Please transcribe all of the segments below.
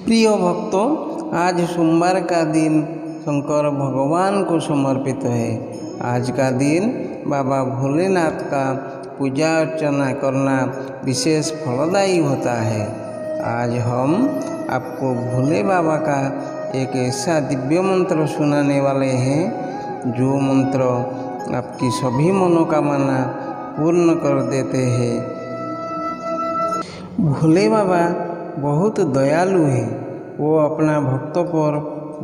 प्रिय भक्तों, आज सोमवार का दिन शंकर भगवान को समर्पित है। आज का दिन बाबा भोलेनाथ का पूजा अर्चना करना विशेष फलदायी होता है। आज हम आपको भोले बाबा का एक ऐसा दिव्य मंत्र सुनाने वाले हैं जो मंत्र आपकी सभी मनोकामना पूर्ण कर देते हैं। भोले बाबा बहुत दयालु हैं। वो अपना भक्तों पर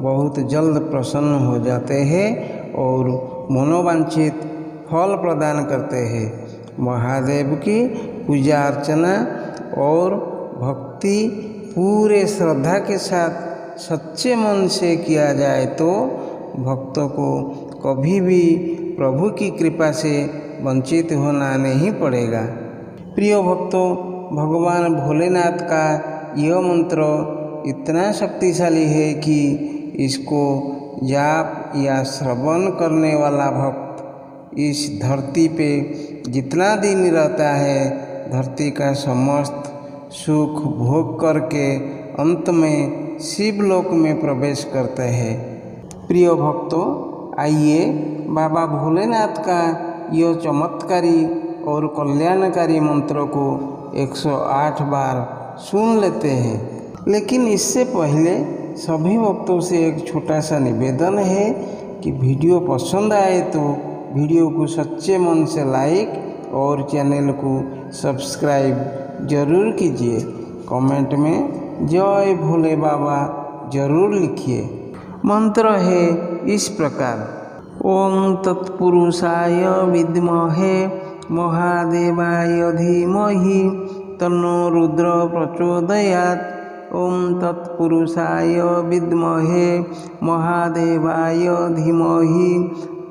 बहुत जल्द प्रसन्न हो जाते हैं और मनोवांछित फल प्रदान करते हैं। महादेव की पूजा अर्चना और भक्ति पूरे श्रद्धा के साथ सच्चे मन से किया जाए तो भक्तों को कभी भी प्रभु की कृपा से वंचित होना नहीं पड़ेगा। प्रिय भक्तों, भगवान भोलेनाथ का यह मंत्र इतना शक्तिशाली है कि इसको जाप या श्रवण करने वाला भक्त इस धरती पे जितना दिन रहता है धरती का समस्त सुख भोग करके अंत में शिवलोक में प्रवेश करते हैं। प्रिय भक्तों, आइए बाबा भोलेनाथ का यह चमत्कारी और कल्याणकारी मंत्र को 108 बार सुन लेते हैं। लेकिन इससे पहले सभी भक्तों से एक छोटा सा निवेदन है कि वीडियो पसंद आए तो वीडियो को सच्चे मन से लाइक और चैनल को सब्सक्राइब जरूर कीजिए। कमेंट में जय भोले बाबा जरूर लिखिए। मंत्र है इस प्रकार: ओम तत्पुरुषाय विद्महे महादेवाय धीमहि तन्नो रुद्र प्रचोदयात्। ओम तत्पुरुषाय विद्महे महादेवाय धीमहि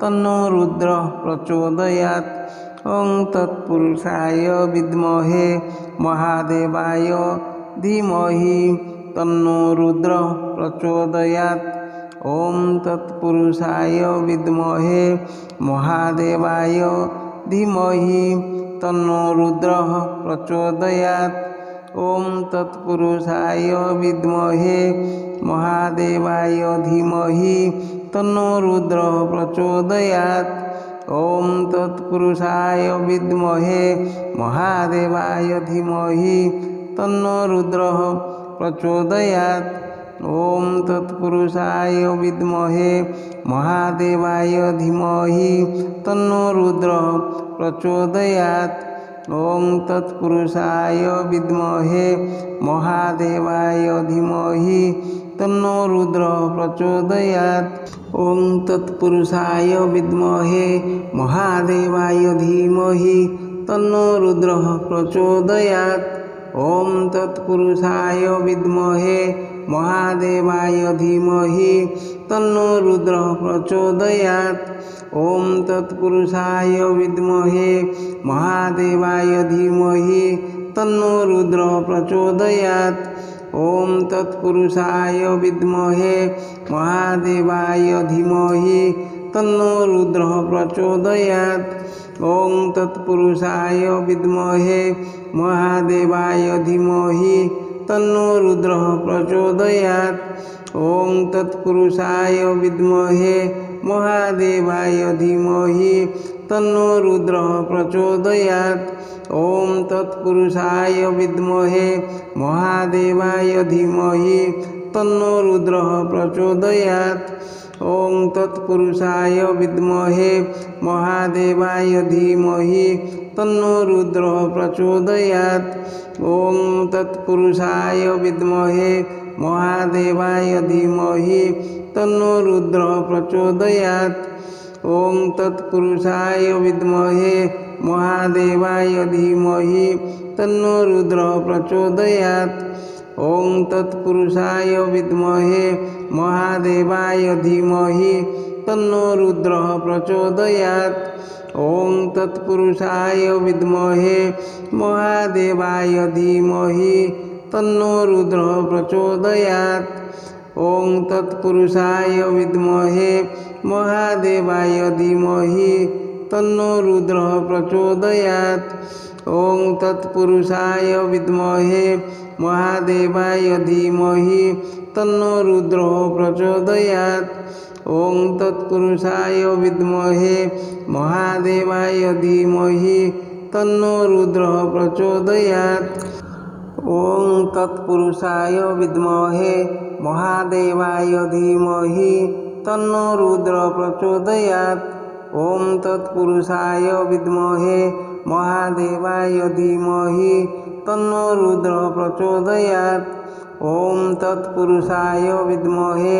तन्नो रुद्र प्रचोदयात्। ओम तत्पुरुषाय विद्महे महादेवाय धीमहि तन्नो रुद्र प्रचोदयात्। ओम तत्पुरुषाय विद्महे महादेवाय धीमहि तन्नो रुद्र प्रचोदयात्। ओम तत्पुरुषाय विद्महे महादेवाय धीमहि तन्नो रुद्र प्रचोदयात्। ओम तत्पुरुषाय विद्महे महादेवाय धीमहि तन्नो रुद्र प्रचोदयात्। ओम तत्पुरुषाय विद्महे महादेवाय धीमहि तन्नो रुद्र प्रचोदयात्। ओम तत्पुरुषाय विद्महे महादेवाय धीमहि तन्नो रुद्र प्रचोदयात्। ओम तत्पुरुषाय विद्महे महादेवाय धीमहि तन्नो रुद्र प्रचोदयात्। ओम तत्पुरुषाय विद्महे महादेवाय धीमहि तन्नो रुद्र प्रचोदयात्। ओम तत्पुरुषाय विद्महे महादेवाय धीमहि तन्नो रुद्र प्रचोदयात्। ओम तत्पुरुषाय विद्महे महादेवाय धीमहि तन्नो रुद्र प्रचोदयात्। ओम तत्पुरुषाय विद्महे महादेवाय धीमहि तन्नो रुद्र प्रचोदयात्। ओम तत्पुरुषाय विद्महे महादेवाय धीमहि तन्नो रुद्र प्रचोदयात्। ओम तत्पुरुषाय विद्महे महादेवाय धीमहि तन्नो रुद्र प्रचोदयात्। ओम तत्पुरुषाय विद्महे महादेवाय धीमहि तन्नो रुद्र प्रचोदयात्। ओम तत्पुरुषाय विद्महे महादेवाय धीमहि तन्नो रुद्र प्रचोदयात्। ओम तत्पुरुषाय विद्महे महादेवाय धीमहि तन्नो रुद्र प्रचोदयात्। ओम तत्पुरुषाय विद्महे महादेवाय धीमहि तन्नो रुद्र प्रचोदयात्। ओम तत्पुरुषाय विद्महे महादेवाय धीमहि तन्नो रुद्र प्रचोदयात्। ओम तत्पुरुषाय विद्महे महादेवाय धीमहि तन्नो रुद्र प्रचोदयात्। ओं तत्पुरुषाय विद्महे महादेवाय धीमहि तन्नो रुद्रः प्रचोदयात्। ओं तत्पुरुषाय विद्महे महादेवाय धीमहि तन्नो रुद्रः प्रचोदयात्। ओं तत्पुरुषाय विद्महे महादेवाय धीमहि तन्नो रुद्रः प्रचोदयात्। ओं तत्पुरुषाय विद्महे महादेवाय धीमहि तन्नो रुद्रः प्रचोदयात्। ओं तत्पुरुषाय विद्महे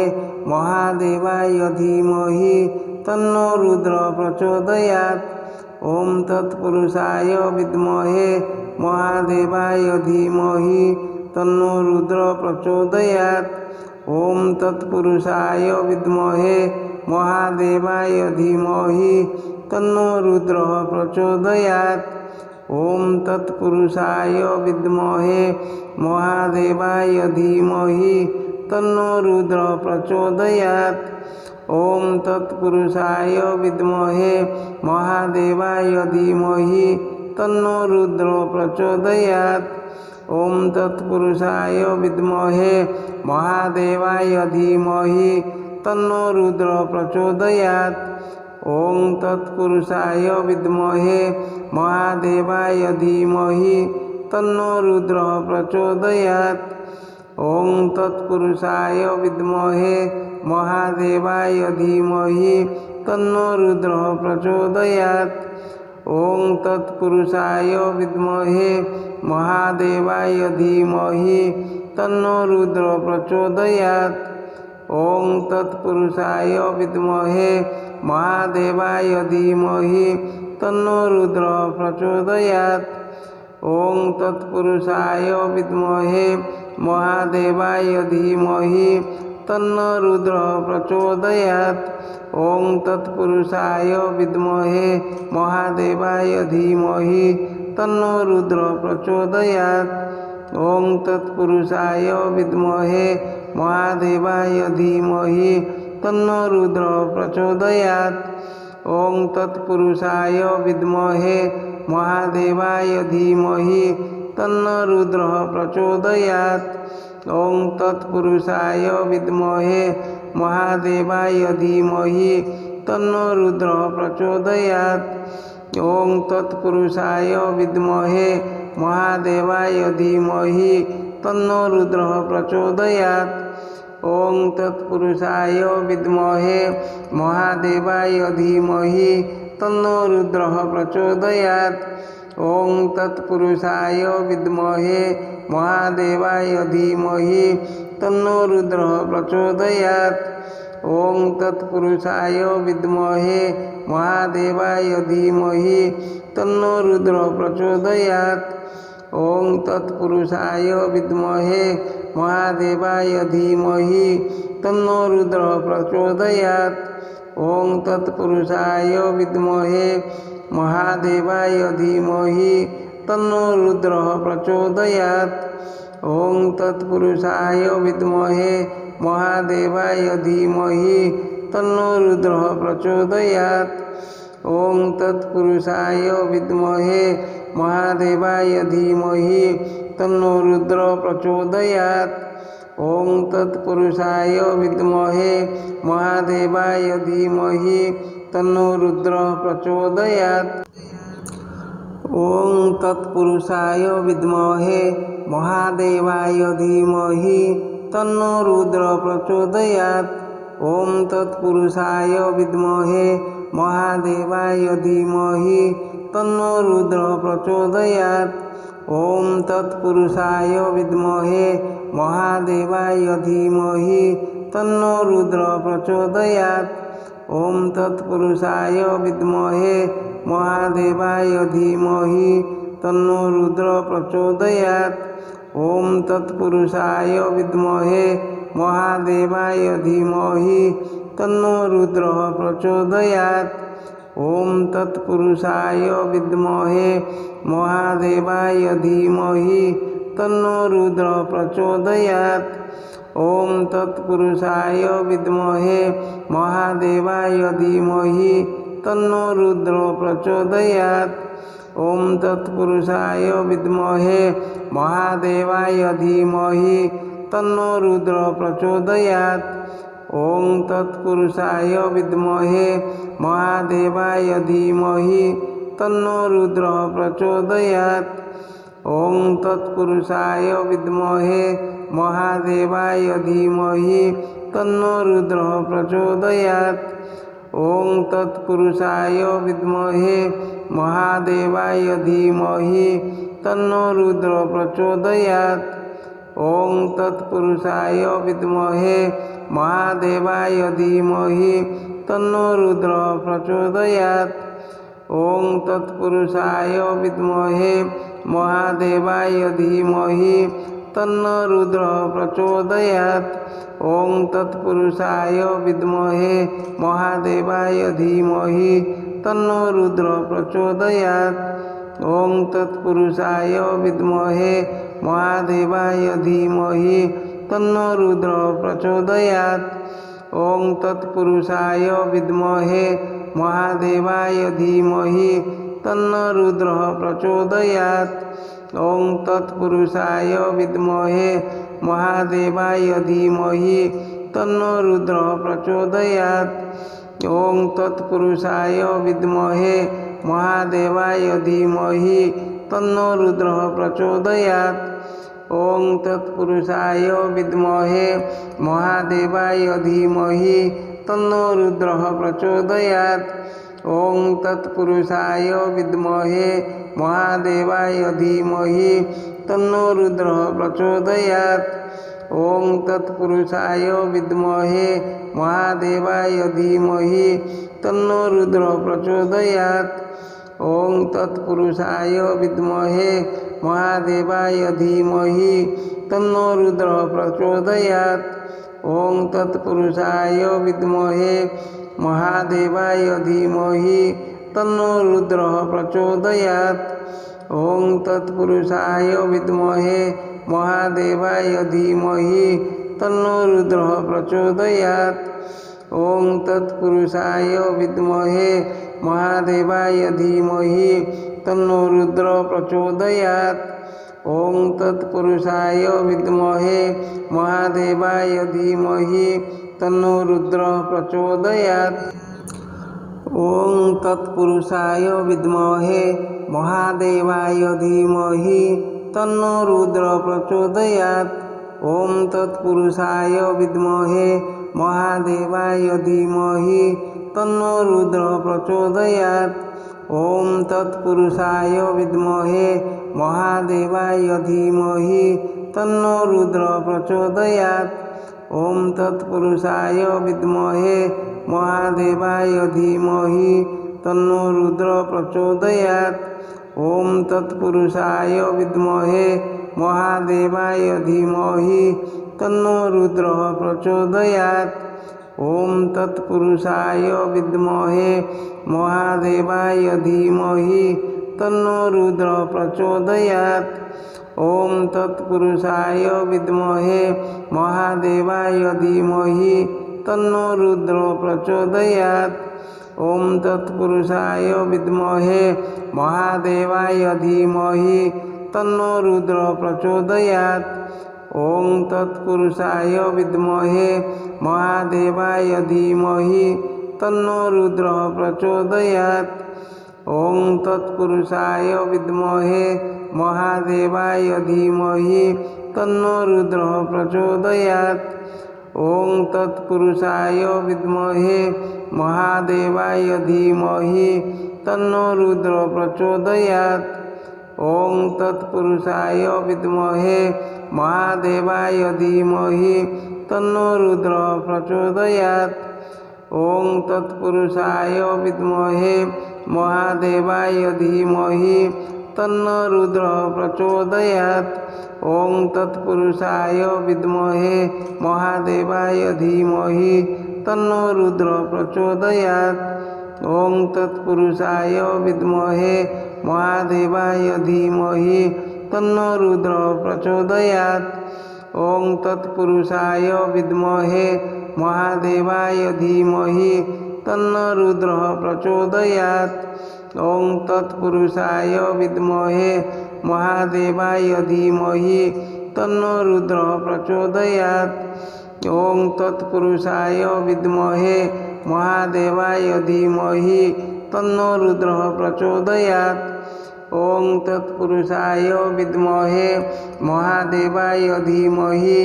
महादेवाय धीमहि तन्नो रुद्रः प्रचोदयात्। ओं तत्पुरुषाय विद्महे महादेवाय धीमहि तन्नो रुद्रः प्रचोदयात्। ओं तत्पुरुषाय विद्महे महादेवाय धीमहि तन्नो रुद्रः प्रचोदयात्। ओं तत्पुरुषाय विद्महे महादेवाय धीमहि तन्नो रुद्रः प्रचोदयात्। ओं तत्पुरुषाय विद्महे महादेवाय धीमहि तन्नो रुद्रः प्रचोदयात्। ओं तत्पुरुषाय विद्महे महादेवाय धीमहि तन्नो रुद्रः प्रचोदयात्। ओं तत्पुरुषाय विद्महे महादेवाय धीमहि तन्नो रुद्रः प्रचोदयात्। ओं तत्पुरुषाय विद्महे महादेवाय धीमहि तन्नो रुद्रः प्रचोदयात्। ओं तत्पुरुषाय विद्महे महादेवाय धीमहि तन्नो रुद्रः प्रचोदयात्। ओं तत्पुरुषाय विद्महे महादेवाय धीमहि तन्नो रुद्रः प्रचोदयात्। ओं तत्पुरुषाय विद्महे महादेवाय धीमहि तन्नो रुद्रः प्रचोदयात्। ओं तत्पुरुषाय विद्महे महादेवाय धीमहि तन्नो रुद्रः प्रचोदयात्। ओं तत्पुरुषाय विद्महे महादेवाय धीमहि तन्नो रुद्रः प्रचोदयात्। ओं तत्पुरुषाय विद्महे महादेवाय धीमहि तन्नो रुद्रः प्रचोदयात्। ओं तत्पुरुषाय विद्महे महादेवाय धीमहि तन्नो रुद्रः प्रचोदयात्। ओं तत्पुरुषाय विद्महे महादेवाय धीमहि तन्नो रुद्रः प्रचोदयात्। ओं तत्पुरुषाय विद्महे महादेवाय धीमहि तन्नो रुद्रः प्रचोदयात्। ओं तत्पुरुषाय विद्महे महादेवाय धीमहि तन्नो रुद्रः प्रचोदयात्। ओं तत्पुरुषाय विद्महे महादेवाय धीमहि तन्नो रुद्रः प्रचोदयात्। ओं तत्पुरुषाय विद्महे महादेवाय धीमहि तन्नो रुद्रः प्रचोदयात्। ओं तत्पुरुषाय विद्महे महादेवाय धीमहि तन्नो रुद्रः प्रचोदयात्। ओं तत्पुरुषाय विद्महे महादेवाय धीमहि तन्नो रुद्रः प्रचोदयात्। ओं तत्पुरुषाय विद्महे महादेवाय धीमहि तन्नो रुद्रः प्रचोदयात्। ओं तत्पुरुषाय विद्महे महादेवाय धीमहि तन्नो रुद्रः प्रचोदयात्। ओं तत्पुरुषाय विद्महे महादेवाय धीमहि तन्नो रुद्रः प्रचोदयात्। ओं तत्पुरुषाय विद्महे महादेवाय धीमहि तन्नो रुद्रः प्रचोदयात्। ओं तत्पुरुषाय विद्महे महादेवाय धीमहि तन्नो रुद्रः प्रचोदयात्। ओं तत्पुरुषाय विद्महे महादेवाय धीमहि तन्नो रुद्रः प्रचोदयात्। ओं तत्पुरुषाय विद्महे महादेवाय धीमहि तन्नो रुद्रः प्रचोदयात्। ओं तत्पुरुषाय विद्महे महादेवाय धीमहि तन्नो रुद्रः प्रचोदयात्। ओं तत्पुरुषाय विद्महे महादेवाय धीमहि तन्नो रुद्रः प्रचोदयात्। ओम तत्पुरुषाय विद्महे महादेवाय धीमहि तन्नो रुद्र प्रचोदयात्। ओम तत्पुरुषाय विद्महे महादेवाय धीमहि तन्नो रुद्र प्रचोदयात्। ओम तत्पुरुषाय विद्महे महादेवाय धीमहि तन्नो रुद्र प्रचोदयात्। ओम तत्पुरुषाय विद्महे महादेवाय धीमहि तन्नो रुद्र प्रचोदयात्। ओम तत्पुरुषाय विद्महे महादेवाय धीमहि तन्नो रुद्र प्रचोदयात्। ओम तत्पुरुषाय विद्महे महादेवाय धीमहि तन्नो रुद्र प्रचोदयात्। ओम तत्पुरुषाय विद्महे महादेवाय धीमहि तन्नो रुद्र प्रचोदयात्। ओम तत्पुरुषाय विद्महे महादेवाय धीमहि तन्नो रुद्र प्रचोदयात्। ओम तत्पुरुषाय विद्महे महादेवाय धीमहि तन्नो रुद्र प्रचोदयात्। ओम तत्पुरुषाय विद्महे महादेवाय धीमहि तन्नो रुद्र प्रचोदयात्। ओम तत्पुरुषाय विद्महे महादेवाय धीमहि तन्नो रुद्र प्रचोदयात्। ओम तत्पुरुषाय विद्महे महादेवाय धीमहि तन्नो रुद्र प्रचोदयात्। ओम तत्पुरुषाय विद्महे महादेवाय धीमहि तन्नो रुद्र प्रचोदयात्। ओम तत्पुरुषाय विद्महे महादेवाय धीमहि तन्नो रुद्र प्रचोदयात्। ओम तत्पुरुषाय विद्महे महादेवाय धीमहि तन्नो रुद्र प्रचोदयात्। ओम तत्पुरुषाय विद्महे महादेवाय धीमहि तन्नो रुद्र प्रचोदयात्। ओम तत्पुरुषाय विद्महे महादेवाय धीमहि तन्नो रुद्र प्रचोदयात्। ओम तत्पुरुषाय विद्महे महादेवाय धीमहि तन्नो रुद्र प्रचोदयात्। ओम तत्पुरुषाय विद्महे महादेवाय धीमहि तन्नो रुद्र प्रचोदयात्। ओम तत्पुरुषाय विद्महे महादेवाय धीमहि तन्नो रुद्र प्रचोदयात्। ओम तत्पुरुषाय विद्महे महादेवाय धीमहि तन्नो रुद्र प्रचोदयात्। ओम तत्पुरुषाय विद्महे महादेवाय धीमहि तन्नो रुद्र प्रचोदयात्। ओम तत्पुरुषाय विद्महे महादेवाय धीमहि तन्नो रुद्र प्रचोदयात्। ओम तत्पुरुषाय विद्महे महादेवाय धीमहि तन्नो रुद्र प्रचोदयात्। ओम तत्पुरुषाय विद्महे महादेवाय धीमहि तन्नो रुद्र प्रचोदयात्। ओम तत्पुरुषाय विद्महे महादेवाय धीमहि तन्नो रुद्र प्रचोदयात्। ओम तत्पुरुषाय विद्महे महादेवाय धीमहि तन्नो रुद्र प्रचोदयात्। ओम तत्पुरुषाय विद्महे महादेवाय धीमहि तन्नो रुद्र प्रचोदयात्। ओम तत्पुरुषाय विद्महे महादेवाय धीमहि तन्नो रुद्र प्रचोदयात्। ओम तत्पुरुषाय विद्महे महादेवाय धीमहि तन्नो रुद्र प्रचोदयात्। ओम तत्पुरुषाय विद्महे महादेवाय धीमहि तन्नो रुद्र प्रचोदयात्। ओम तत्पुरुषाय विद्महे महादेवाय धीमहि तन्नो रुद्र प्रचोदयात्। ओम तत्पुरुषाय विद्महे महादेवाय धीमहि तन्नो रुद्र प्रचोदयात्। ओम तत्पुरुषाय विद्महे महादेवाय धीमहि तन्नो रुद्र प्रचोदयात्। ओम तत्पुरुषाय विद्महे महादेवाय धीमहि तन्नो रुद्र प्रचोदयात्। ओं तत्पुरुषाय विद्महे महादेवाय धीमहि तन्नो रुद्रः प्रचोदयात्। ओं तत्पुरुषाय विद्महे महादेवाय धीमहि तन्नो रुद्रः प्रचोदयात्। ओं तत्पुरुषाय विद्महे महादेवाय धीमहि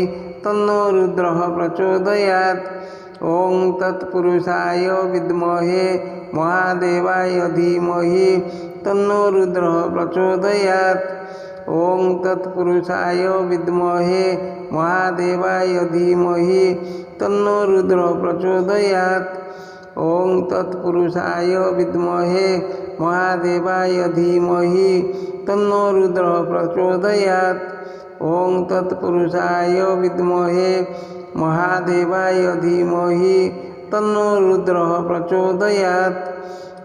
तन्नो रुद्रः प्रचोदयात्। ओं तत्पुरुषाय विद्महे महादेवाय धीमहि तन्नो रुद्रः प्रचोदयात्। ओं तत्पुरुषाय विद्महे महादेवाय धीमहि तन्नो रुद्रः प्रचोदयात्। ओं तत्पुरुषाय विद्महे महादेवाय धीमहि तन्नो रुद्रः प्रचोदयात्। ओं तत्पुरुषाय विद्महे महादेवाय धीमहि तन्नो रुद्रः प्रचोदयात्।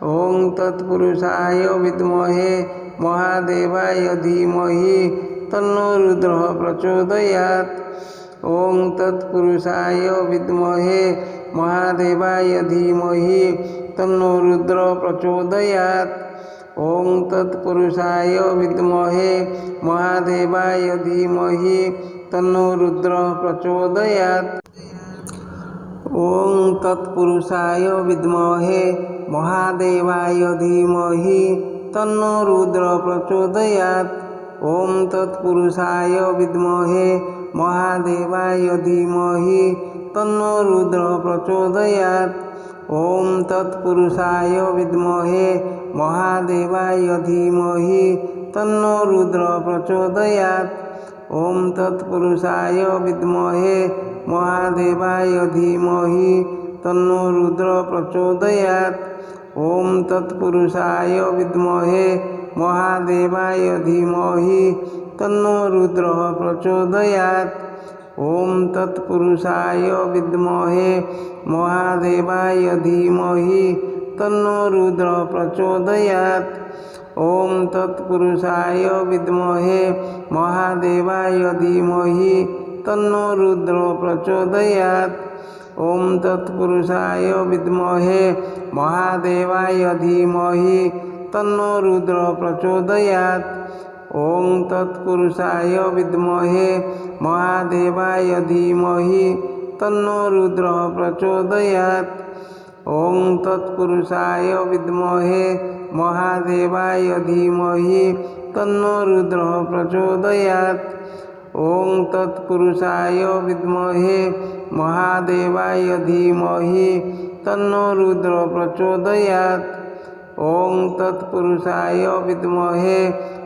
ओं तत्पुरुषाय विद्महे महादेवाय धीमहि तन्नो रुद्रः प्रचोदयात्। ओं तत्पुरुषाय विद्महे महादेवाय धीमहि तन्नो रुद्रः प्रचोदयात्। ओं तत्पुरुषाय विद्महे महादेवाय धीमहि तन्नो रुद्रः प्रचोदयात्। ओं तत्पुरुषाय विद्महे महादेवाय धीमहि तन्नो रुद्रः प्रचोदयात्। ओं तत्पुरुषाय विद्महे महादेवाय धीमहि तन्नो रुद्रः प्रचोदयात्। ओं तत्पुरुषाय विद्महे महादेवाय धीमहि तन्नो रुद्रः प्रचोदयात्। ओं तत्पुरुषाय विद्महे महादेवाय धीमहि तन्नो रुद्रः प्रचोदयात्। ओं तत्पुरुषाय विद्महे महादेवाय धीमहि तन्नो रुद्रः प्रचोदयात्। ओं तत्पुरुषाय विद्महे महादेवाय धीमहि तन्नो रुद्रः प्रचोदयात्। ओं तत्पुरुषाय विद्महे महादेवाय धीमहि तन्नो रुद्रः प्रचोदयात्। ओं तत्पुरुषाय विद्महे महादेवाय धीमहि तन्नो रुद्रः प्रचोदयात्। ओं तत्पुरुषाय विद्महे महादेवाय धीमहि तन्नो रुद्रः प्रचोदयात्। ओं तत्पुरुषाय विद्महे महादेवाय धीमहि तन्नो रुद्रः प्रचोदयात्। ओं तत्पुरुषाय विद्महे महादेवाय धीमहि तन्नो रुद्रः प्रचोदयात्। ओं तत्पुरुषाय विद्महे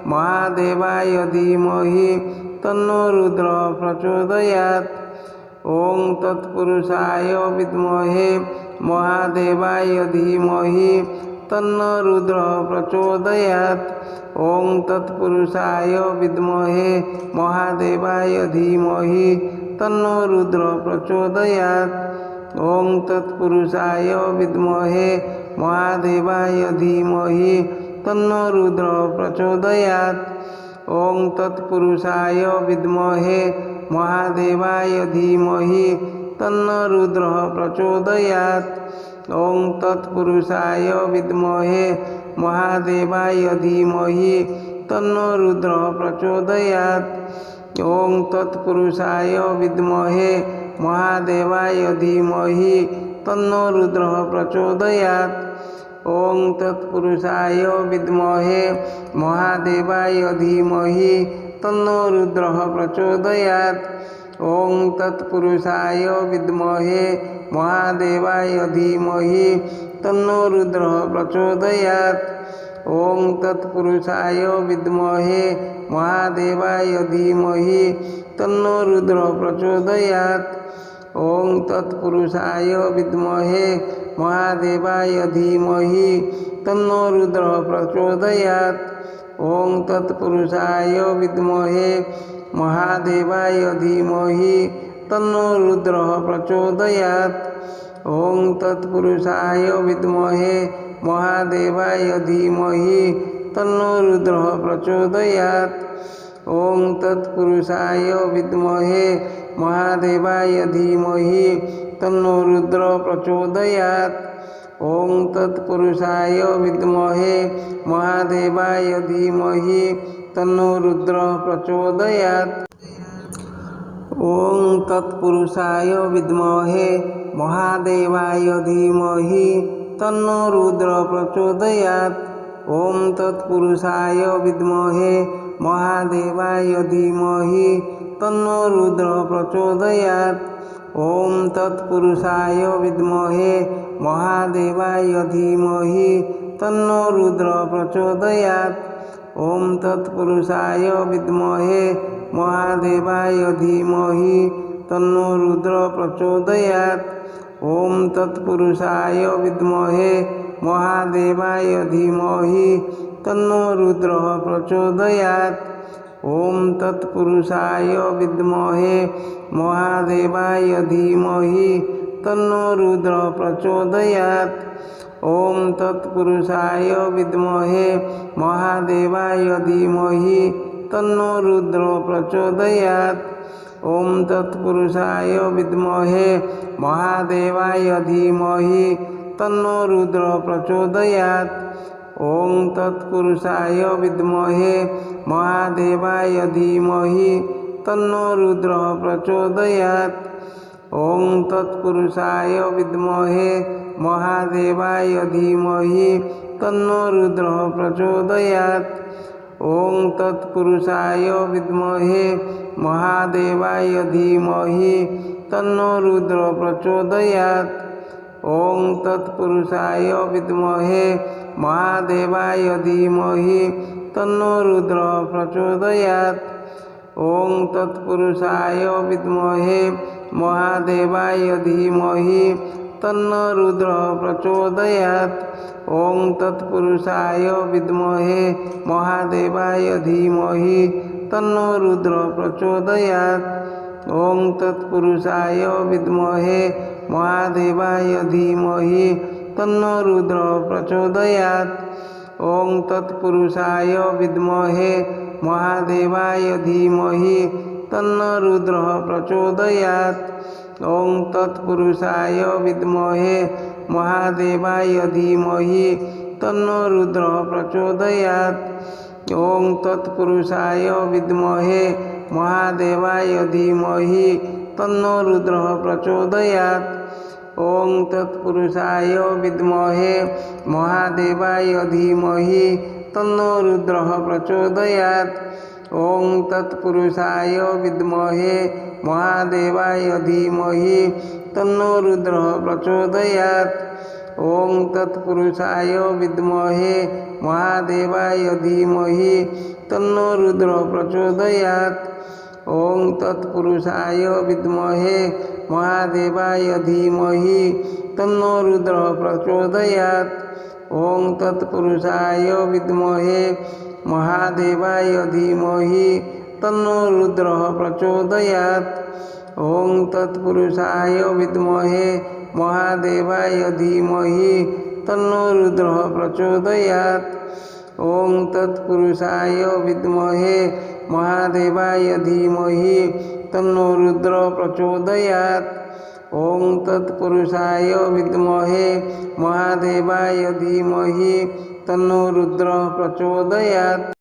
महादेवाय धीमहि तन्नो रुद्रः प्रचोदयात्। ओं तत्पुरुषाय विद्महे महादेवाय धीमहि तन्नो रुद्रः प्रचोदयात्। ओं तत्पुरुषाय विद्महे महादेवाय धीमहि तन्नो रुद्रः प्रचोदयात्। ओं तत्पुरुषाय विद्महे महादेवाय धीमहि तन्नो रुद्रः प्रचोदयात्। ओं तत्पुरुषाय विद्महे महादेवाय धीमहि तन्नो रुद्रः प्रचोदयात्। ओं तत्पुरुषाय विद्महे महादेवाय धीमहि तन्नो रुद्रः प्रचोदयात्। ओं तत्पुरुषाय विद्महे महादेवाय धीमहि तन्नो रुद्रः प्रचोदयात्। ओं तत्पुरुषाय विद्महे महादेवाय धीमहि तन्नो रुद्रः प्रचोदयात्। ओं तत्पुरुषाय विद्महे महादेवाय धीमहि तन्नो रुद्रः प्रचोदयात्। ओं तत्पुरुषाय विद्महे महादेवाय धीमहि तन्नो रुद्रः प्रचोदयात्। ओं तत्पुरुषाय विद्महे महादेवाय धीमहि तन्नो रुद्रः प्रचोदयात्। ओं तत्पुरुषाय विद्महे महादेवाय धीमहि तन्नो रुद्रः प्रचोदयात्। ओं तत्पुरुषाय विद्महे महादेवाय धीमहि तन्नो रुद्रः प्रचोदयात्। ओं तत्पुरुषाय विद्महे महादेवाय धीमहि तन्नो रुद्रः प्रचोदयात्। ओं तत्पुरुषाय विद्महे महादेवाय धीमहि तन्नो रुद्रः प्रचोदयात्। ओं तत्पुरुषाय विद्महे महादेवाय धीमहि तन्नो रुद्रः प्रचोदयात्। ओं तत्पुरुषाय विद्महे महादेवाय धीमहि तन्नो रुद्रः प्रचोदयात्। ओं तत्पुरुषाय विद्महे महादेवाय धीमहि तन्नो रुद्रः प्रचोदयात्। ओं तत्पुरुषाय विद्महे महादेवाय धीमहि तन्नो रुद्रः प्रचोदयात्। ओं तत्पुरुषाय विद्महे महादेवाय धीमहि तन्नो रुद्रः प्रचोदयात्। ओं तत्पुरुषाय विद्महे महादेवाय धीमहि तन्नो रुद्रः प्रचोदयात्। ओं तत्पुरुषाय विद्महे महादेवाय धीमहि तन्नो रुद्रः प्रचोदयात्। ओं तत्पुरुषाय विद्महे महादेवाय धीमहि तन्नो रुद्रः प्रचोदयात्। ओं तत्पुरुषाय विद्महे महादेवाय धीमहि तन्नो रुद्रः प्रचोदयात्। ओं तत्पुरुषाय विद्महे महादेवाय धीमहि तन्नो रुद्रः प्रचोदयात्। ओं तत्पुरुषाय विद्महे महादेवाय धीमहि तन्नो रुद्रः प्रचोदयात्। ओं तत्पुरुषाय विद्महे महादेवाय धीमहि तन्नो रुद्रः प्रचोदयात्। ओं तत्पुरुषाय विद्महे महादेवाय धीमहि तन्नो रुद्रः प्रचोदयात्। ओं तत्पुरुषाय विद्महे महादेवाय धीमहि तन्नो रुद्रः प्रचोदयात्। ओं तत्पुरुषाय विद्महे महादेवाय धीमहि तन्नो रुद्रः प्रचोदयात्। ओं तत्पुरुषाय विद्महे महादेवाय धीमहि तन्नो रुद्रः प्रचोदयात्। ओं तत्पुरुषाय विद्महे महादेवाय धीमहि तन्नो रुद्रः प्रचोदयात्। ओं तत्पुरुषाय विद्महे महादेवाय धीमहि तन्नो रुद्रः प्रचोदयात्। ओं तत्पुरुषाय विद्महे महादेवाय धीमहि तन्नो रुद्रः प्रचोदयात्। ओं तत्पुरुषाय विद्महे महादेवाय धीमहि तन्नो रुद्रः प्रचोदयात्। ओं तत्पुरुषाय विद्महे महादेवाय धीमहि तन्नो रुद्रः प्रचोदयात्। ओं तत्पुरुषाय विद्महे महादेवाय धीमहि तन्नो रुद्रः प्रचोदयात्। ओं तत्पुरुषाय विद्महे महादेवाय धीमहि तन्नो रुद्रः प्रचोदयात्। ओं तत्पुरुषाय विद्महे महादेवाय धीमहि तन्नो रुद्रः प्रचोदयात्। ओं तत्पुरुषाय विद्महे महादेवाय धीमहि तन्नो रुद्रः प्रचोदयात्। ओं तत्पुरुषाय विद्महे महादेवाय धीमहि तन्नो रुद्रः प्रचोदयात्।